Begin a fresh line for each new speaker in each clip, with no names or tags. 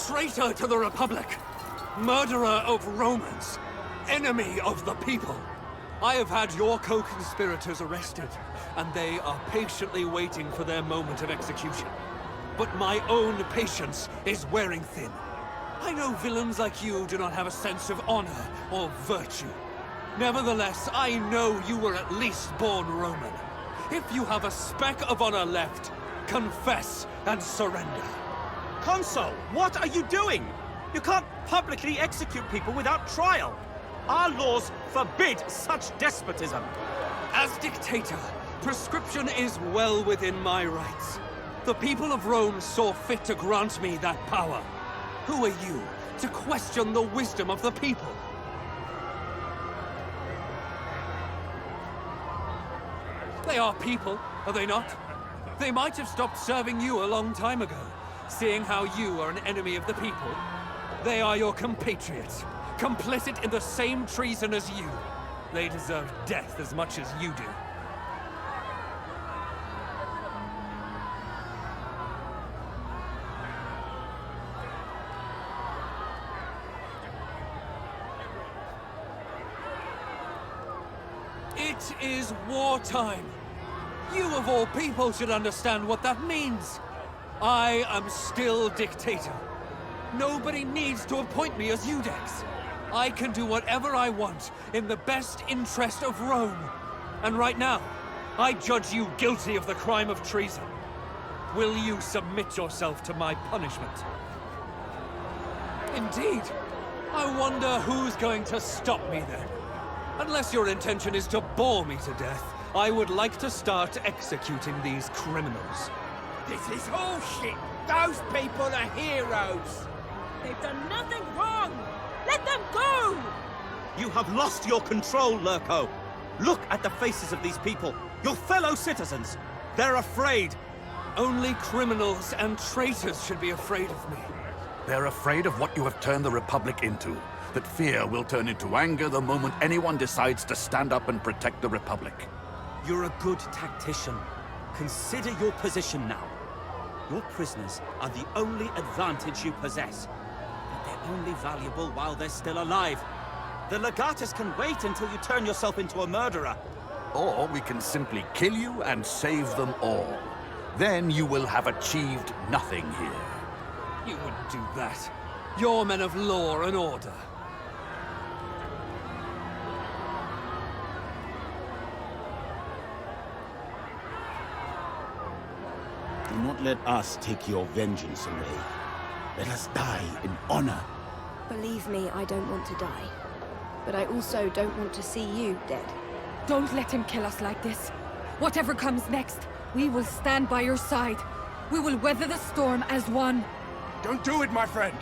Traitor to the Republic! Murderer of Romans! Enemy of the people! I have had your co-conspirators arrested, and they are patiently waiting for their moment of execution. But my own patience is wearing thin. I know villains like you do not have a sense of honor or virtue. Nevertheless, I know you were at least born Roman. If you have a speck of honor left, confess and surrender.
Consul, what are you doing? You can't publicly execute people without trial. Our laws forbid such despotism.
As dictator, prescription is well within my rights. The people of Rome saw fit to grant me that power. Who are you to question the wisdom of the people? They are people, are they not? They might have stopped serving you a long time ago, seeing how you are an enemy of the people. They are your compatriots, complicit in the same treason as you. They deserve death as much as you do. It is wartime. You of all people should understand what that means. I am still dictator. Nobody needs to appoint me as Iudex. I can do whatever I want in the best interest of Rome. And right now, I judge you guilty of the crime of treason. Will you submit yourself to my punishment? Indeed. I wonder who's going to stop me then. Unless your intention is to bore me to death, I would like to start executing these criminals.
This is bullshit! Those people are heroes!
They've done nothing wrong! Let them go!
You have lost your control, Lurco. Look at the faces of these people, your fellow citizens. They're afraid.
Only criminals and traitors should be afraid of me.
They're afraid of what you have turned the Republic into. That fear will turn into anger the moment anyone decides to stand up and protect the Republic.
You're a good tactician. Consider your position now. Your prisoners are the only advantage you possess. But they're only valuable while they're still alive. The Legatus can wait until you turn yourself into a murderer.
Or we can simply kill you and save them all. Then you will have achieved nothing here.
You wouldn't do that. You're men of law and order.
Do not let us take your vengeance away. Let us die in honor.
Believe me, I don't want to die. But I also don't want to see you dead.
Don't let him kill us like this. Whatever comes next, we will stand by your side. We will weather the storm as one.
Don't do it, my friend.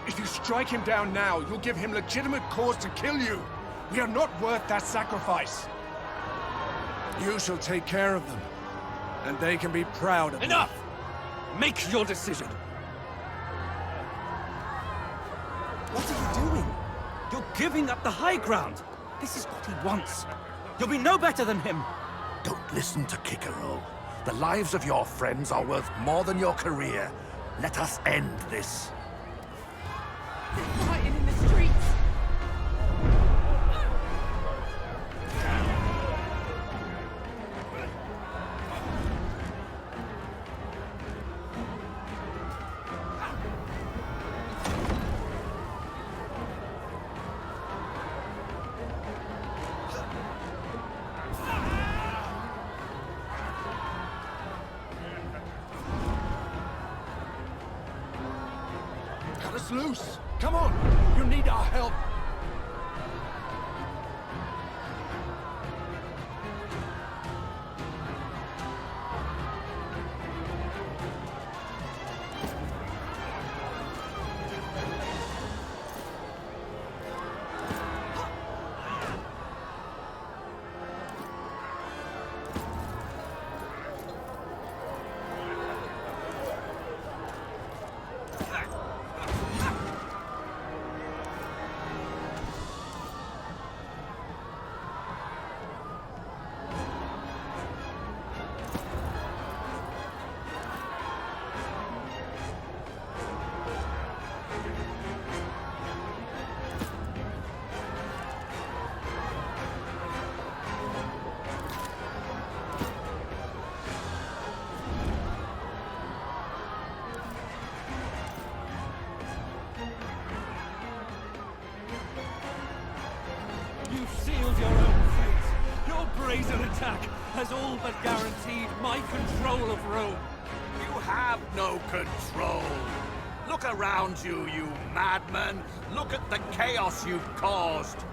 If you strike him down now, you'll give him legitimate cause to kill you. We are not worth that sacrifice. You shall take care of them. And they can be proud of you.
Enough! Make your decision.
What are you doing? You're giving up the high ground. This is what he wants. You'll be no better than him.
Don't listen to Cicero. The lives of your friends are worth more than your career. Let us end this.
Fighting in the streets.
Cut us loose! Come on! You need our help!
You've sealed your own fate. Your brazen attack has all but guaranteed my control of Rome.
You have no control. Look around you, you madman. Look at the chaos you've caused.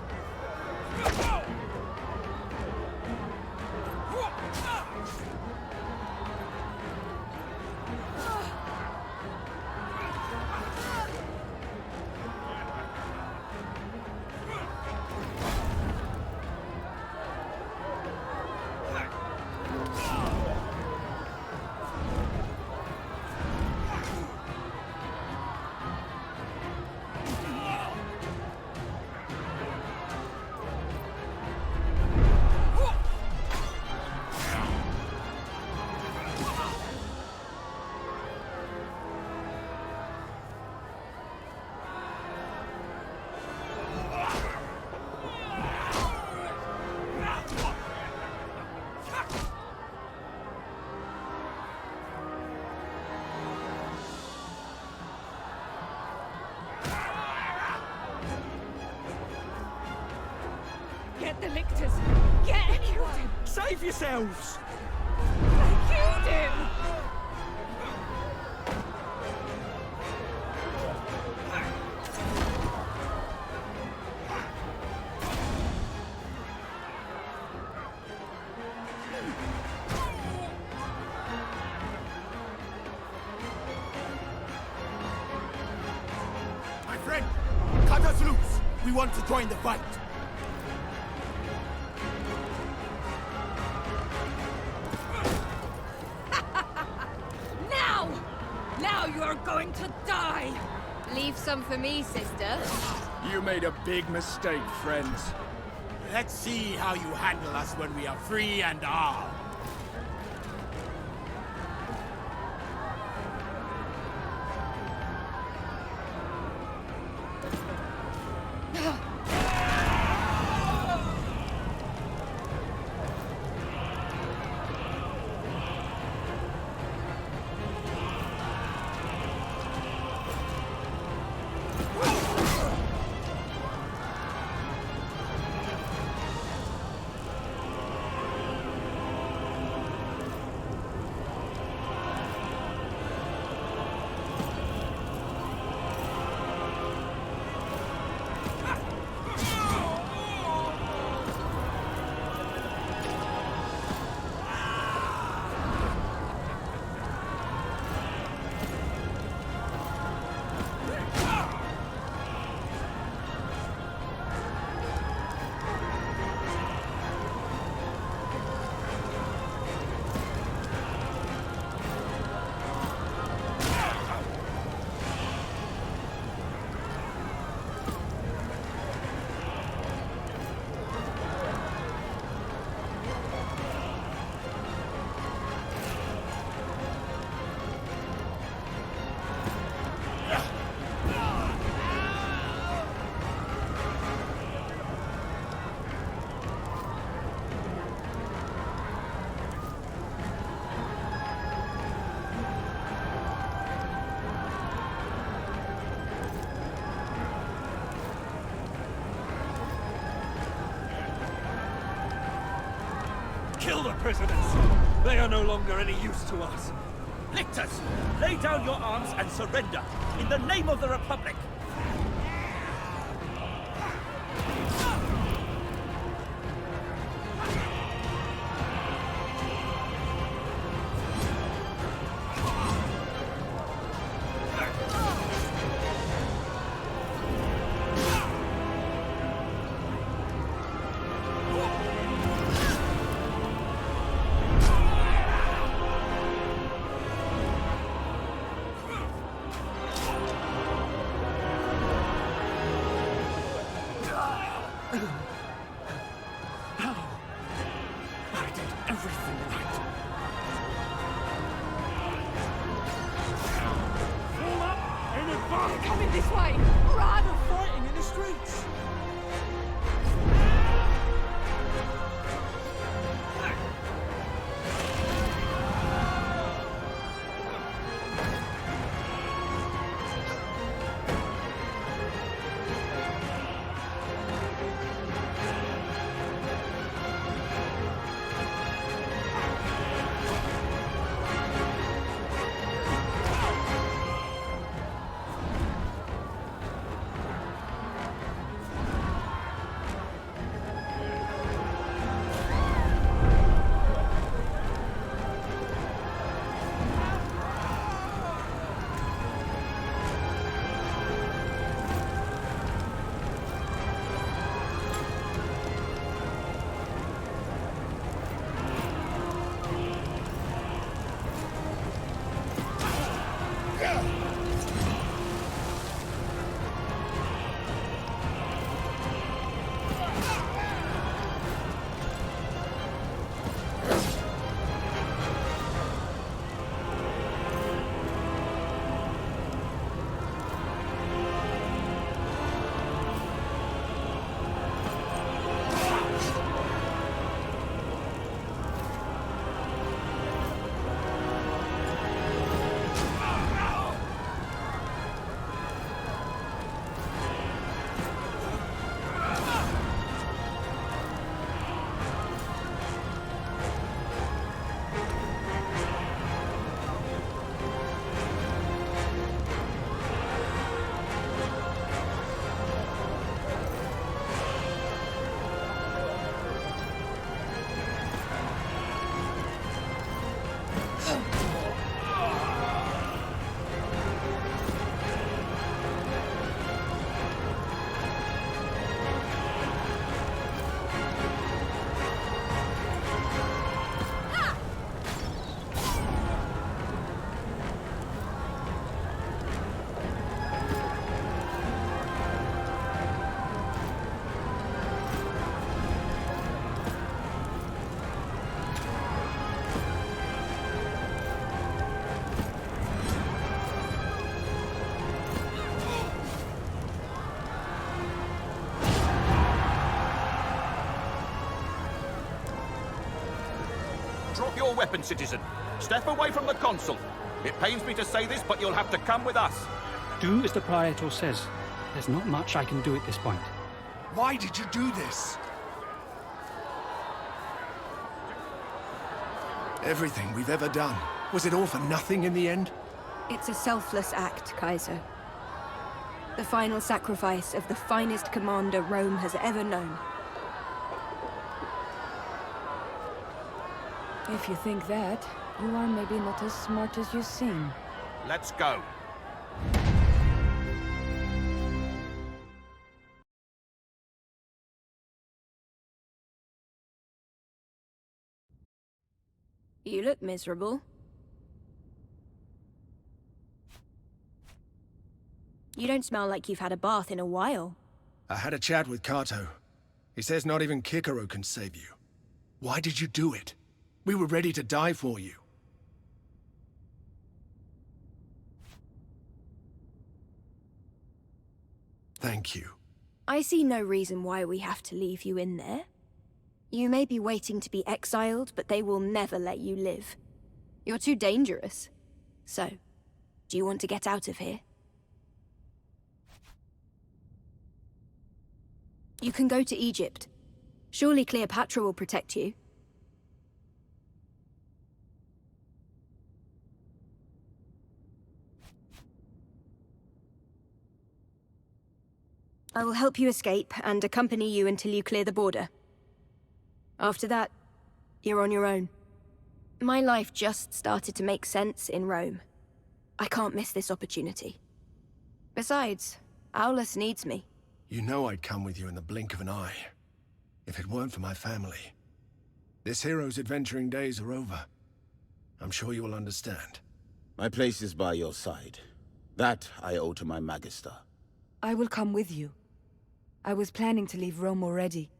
Get the lictors! Get him!
Save yourselves!
I killed him!
My friend, cut us loose. We want to join the fight.
Now you are going to die!
Leave some for me, sister.
You made a big mistake, friends.
Let's see how you handle us when we are free and armed.
Kill the prisoners! They are no longer any use to us.
Lictors, lay down your arms and surrender, in the name of the Republic!
Coming this way! Run!
Fighting in the streets!
your weapon, citizen. Step away from the consul. It pains me to say this, but you'll have to come with us.
Do as the Praetor says. There's not much I can do at this point.
Why did you do this? Everything we've ever done, was it all for nothing in the end?
It's a selfless act, Kaiser. The final sacrifice of the finest commander Rome has ever known.
If you think that, you are maybe not as smart as you seem.
Let's go.
You look miserable. You don't smell like you've had a bath in a while.
I had a chat with Cato. He says not even Cicero can save you. Why did you do it? We were ready to die for you. Thank you.
I see no reason why we have to leave you in there. You may be waiting to be exiled, but they will never let you live. You're too dangerous. So, do you want to get out of here? You can go to Egypt. Surely Cleopatra will protect you. I will help you escape and accompany you until you clear the border. After that, you're on your own. My life just started to make sense in Rome. I can't miss this opportunity. Besides, Aulus needs me.
You know I'd come with you in the blink of an eye, if it weren't for my family. This hero's adventuring days are over. I'm sure you will understand.
My place is by your side. That I owe to my Magister.
I will come with you. I was planning to leave Rome already,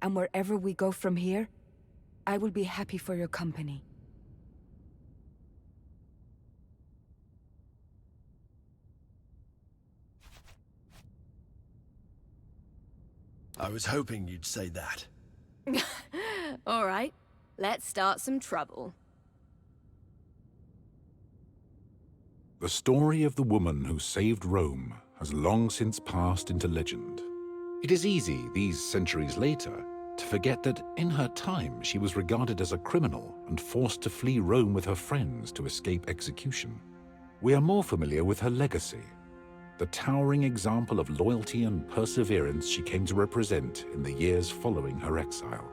and wherever we go from here, I will be happy for your company.
I was hoping you'd say that.
All right, let's start some trouble.
The story of the woman who saved Rome has long since passed into legend. It is easy, these centuries later, to forget that in her time she was regarded as a criminal and forced to flee Rome with her friends to escape execution. We are more familiar with her legacy, the towering example of loyalty and perseverance she came to represent in the years following her exile.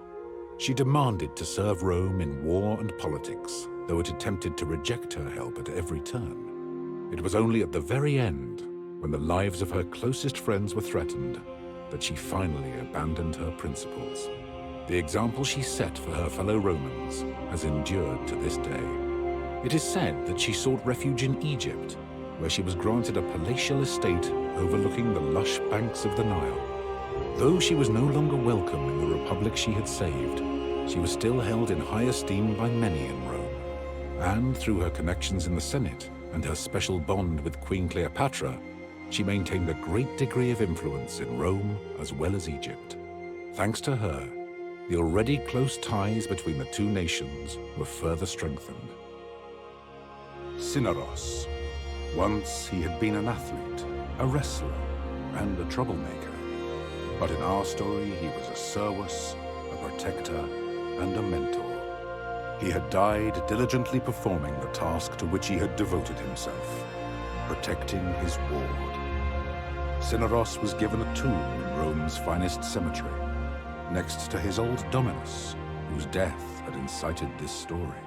She demanded to serve Rome in war and politics, though it attempted to reject her help at every turn. It was only at the very end, when the lives of her closest friends were threatened, that she finally abandoned her principles. The example she set for her fellow Romans has endured to this day. It is said that she sought refuge in Egypt, where she was granted a palatial estate overlooking the lush banks of the Nile. Though she was no longer welcome in the republic she had saved, she was still held in high esteem by many in Rome. And through her connections in the Senate and her special bond with Queen Cleopatra, she maintained a great degree of influence in Rome as well as Egypt. Thanks to her, the already close ties between the two nations were further strengthened. Celeris. Once he had been an athlete, a wrestler, and a troublemaker. But in our story, he was a servus, a protector, and a mentor. He had died diligently performing the task to which he had devoted himself, protecting his ward. Celeris was given a tomb in Rome's finest cemetery, next to his old dominus, whose death had incited this story.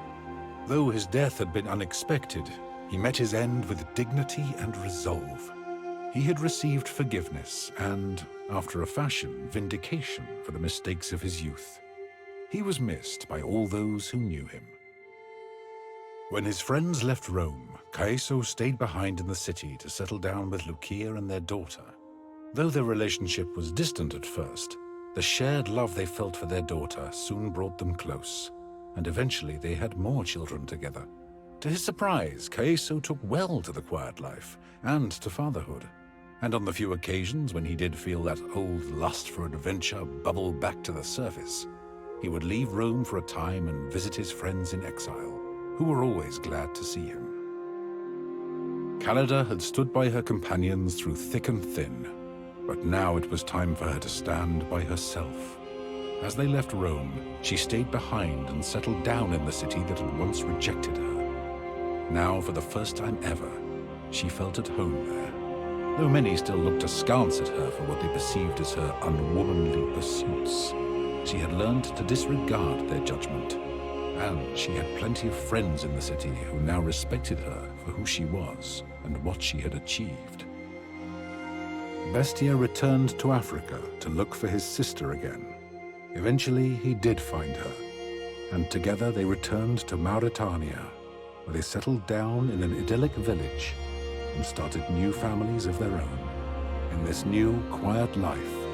Though his death had been unexpected, he met his end with dignity and resolve. He had received forgiveness and, after a fashion, vindication for the mistakes of his youth. He was missed by all those who knew him. When his friends left Rome, Caeso stayed behind in the city to settle down with Lucia and their daughter. Though their relationship was distant at first, the shared love they felt for their daughter soon brought them close, and eventually they had more children together. To his surprise, Caeso took well to the quiet life and to fatherhood. And on the few occasions when he did feel that old lust for adventure bubble back to the surface, He would leave Rome for a time and visit his friends in exile, who were always glad to see him. Callida had stood by her companions through thick and thin, but now it was time for her to stand by herself. As they left Rome, she stayed behind and settled down in the city that had once rejected her. Now, for the first time ever, she felt at home there, though many still looked askance at her for what they perceived as her unwomanly pursuits. She had learned to disregard their judgment, and she had plenty of friends in the city who now respected her for who she was and what she had achieved. Bestia returned to Africa to look for his sister again. Eventually, he did find her, and together they returned to Mauritania, where they settled down in an idyllic village and started new families of their own. In this new, quiet life,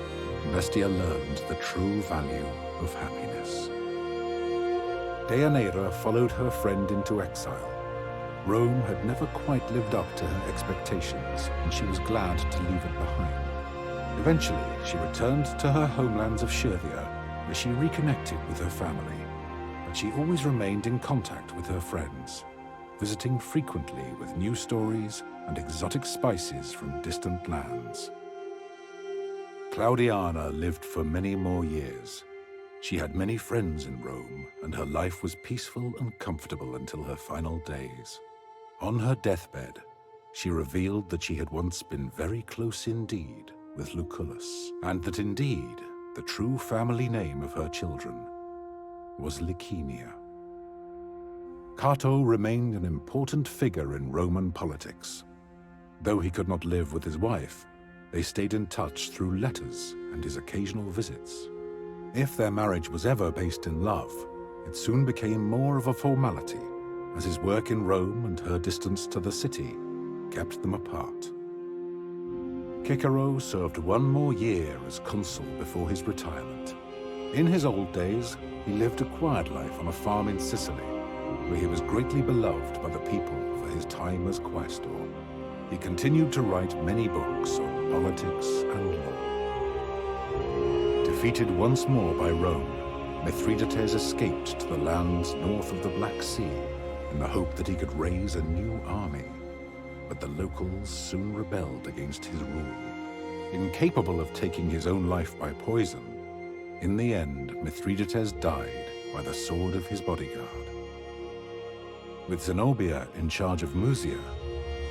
Bestia learned the true value of happiness. Deianira followed her friend into exile. Rome had never quite lived up to her expectations, and she was glad to leave it behind. Eventually, she returned to her homelands of Scythia, where she reconnected with her family, but she always remained in contact with her friends, visiting frequently with new stories and exotic spices from distant lands. Claudiana lived for many more years. She had many friends in Rome, and her life was peaceful and comfortable until her final days. On her deathbed, she revealed that she had once been very close indeed with Lucullus, and that indeed the true family name of her children was Liciniia. Cato remained an important figure in Roman politics. Though he could not live with his wife, they stayed in touch through letters and his occasional visits. If their marriage was ever based in love, it soon became more of a formality, as his work in Rome and her distance to the city kept them apart. Cicero served one more year as consul before his retirement. In his old days, he lived a quiet life on a farm in Sicily, where he was greatly beloved by the people for his time as quaestor. He continued to write many books on politics and law. Defeated once more by Rome, Mithridates escaped to the lands north of the Black Sea in the hope that he could raise a new army. But the locals soon rebelled against his rule. Incapable of taking his own life by poison, in the end, Mithridates died by the sword of his bodyguard. With Zenobia in charge of Musia,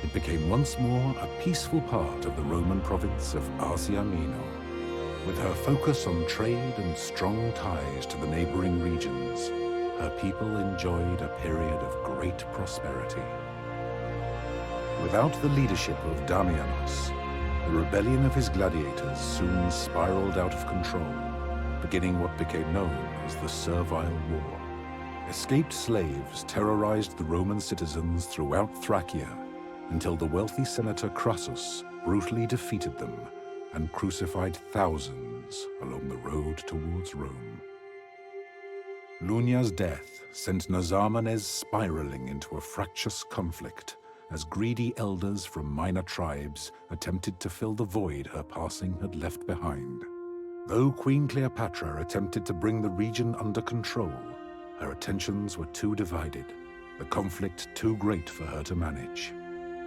it became once more a peaceful part of the Roman province of Asia Minor. With her focus on trade and strong ties to the neighboring regions, her people enjoyed a period of great prosperity. Without the leadership of Damianos, the rebellion of his gladiators soon spiraled out of control, beginning what became known as the Servile War. Escaped slaves terrorized the Roman citizens throughout Thracia until the wealthy senator Crassus brutally defeated them and crucified thousands along the road towards Rome. Lunia's death sent Nazarmanes spiraling into a fractious conflict as greedy elders from minor tribes attempted to fill the void her passing had left behind. Though Queen Cleopatra attempted to bring the region under control, her attentions were too divided, the conflict too great for her to manage.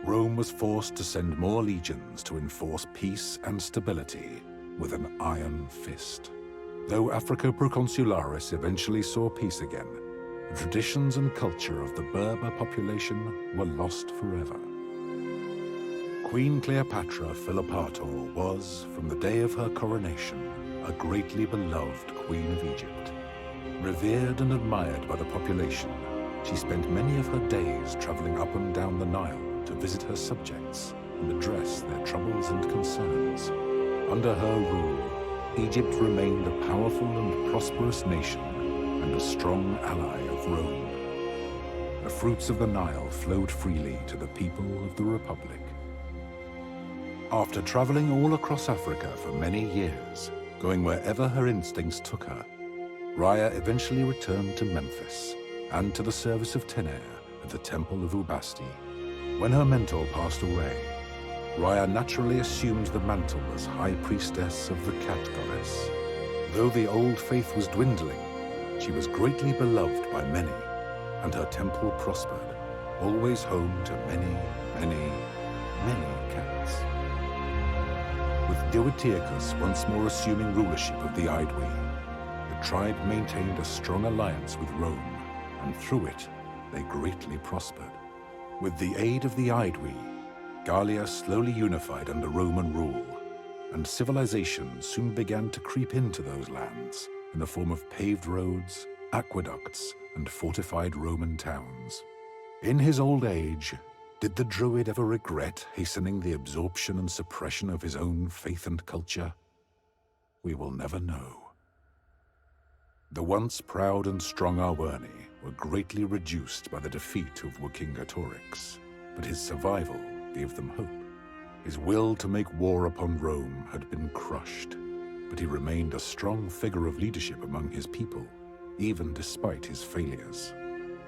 Rome was forced to send more legions to enforce peace and stability with an iron fist. Though Africa Proconsularis eventually saw peace again, the traditions and culture of the Berber population were lost forever. Queen Cleopatra Philopator was, from the day of her coronation, a greatly beloved queen of Egypt. Revered and admired by the population, she spent many of her days traveling up and down the Nile to visit her subjects and address their troubles and concerns. Under her rule, Egypt remained a powerful and prosperous nation and a strong ally of Rome. The fruits of the Nile flowed freely to the people of the Republic. After traveling all across Africa for many years, going wherever her instincts took her, Rhea eventually returned to Memphis and to the service of Tener at the Temple of Ubasti. When her mentor passed away, Rhea naturally assumed the mantle as High Priestess of the Cat Goddess. Though the old faith was dwindling, she was greatly beloved by many, and her temple prospered, always home to many, many, many cats. With Diwytirchus once more assuming rulership of the Aedui, the tribe maintained a strong alliance with Rome, and through it, they greatly prospered. With the aid of the Aedui, Gallia slowly unified under Roman rule, and civilization soon began to creep into those lands in the form of paved roads, aqueducts, and fortified Roman towns. In his old age, did the Druid ever regret hastening the absorption and suppression of his own faith and culture? We will never know. The once proud and strong Arwerni were greatly reduced by the defeat of Vercingetorix, but his survival gave them hope. His will to make war upon Rome had been crushed, but he remained a strong figure of leadership among his people, even despite his failures.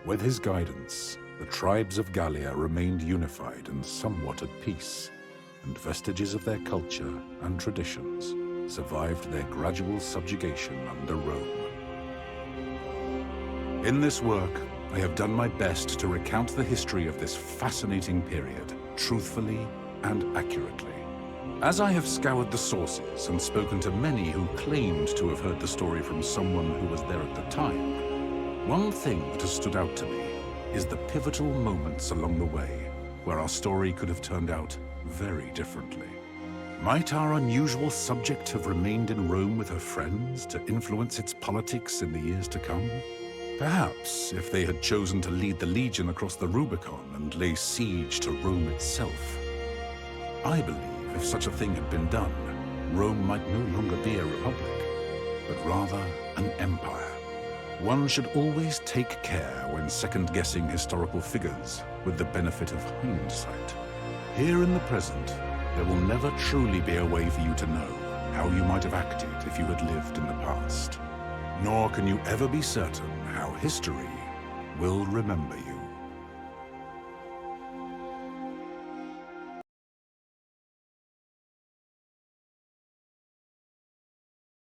With his guidance, the tribes of Gallia remained unified and somewhat at peace, and vestiges of their culture and traditions survived their gradual subjugation under Rome. In this work, I have done my best to recount the history of this fascinating period, truthfully and accurately. As I have scoured the sources and spoken to many who claimed to have heard the story from someone who was there at the time, one thing that has stood out to me is the pivotal moments along the way where our story could have turned out very differently. Might our unusual subject have remained in Rome with her friends to influence its politics in the years to come? Perhaps if they had chosen to lead the Legion across the Rubicon and lay siege to Rome itself. I believe if such a thing had been done, Rome might no longer be a republic, but rather an empire. One should always take care when second-guessing historical figures with the benefit of hindsight. Here in the present, there will never truly be a way for you to know how you might have acted if you had lived in the past. Nor can you ever be certain how history will remember you.